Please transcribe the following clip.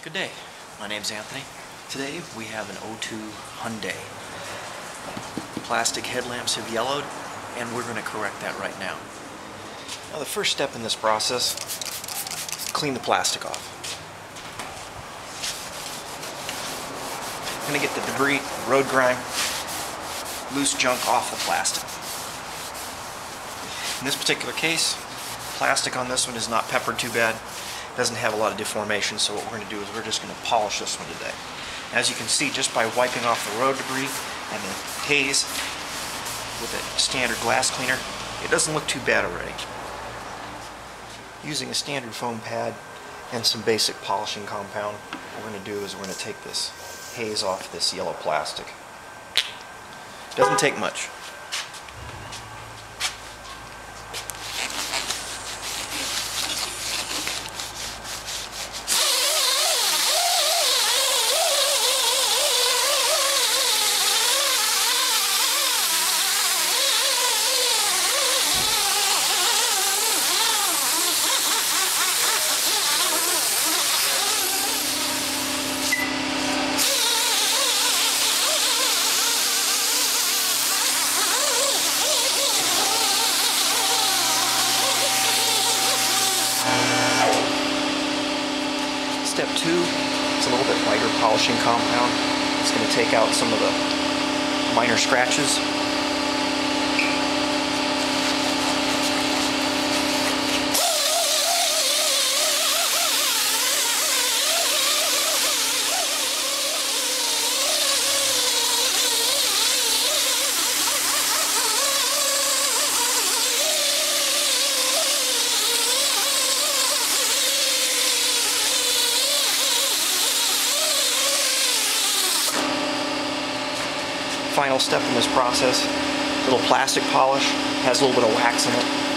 Good day, my name's Anthony. Today we have an '02 Hyundai. Plastic headlamps have yellowed and we're going to correct that right now. Now the first step in this process is clean the plastic off. I'm going to get the debris, road grime, loose junk off the plastic. In this particular case, plastic on this one is not peppered too bad. Doesn't have a lot of deformation, so what we're going to do is we're just going to polish this one today. As you can see, just by wiping off the road debris and the haze with a standard glass cleaner, it doesn't look too bad already. Using a standard foam pad and some basic polishing compound, what we're going to do is we're going to take this haze off this yellow plastic. Doesn't take much. Step 2 is a little bit lighter polishing compound. It's going to take out some of the minor scratches. Final step in this process, little plastic polish, has a little bit of wax in it.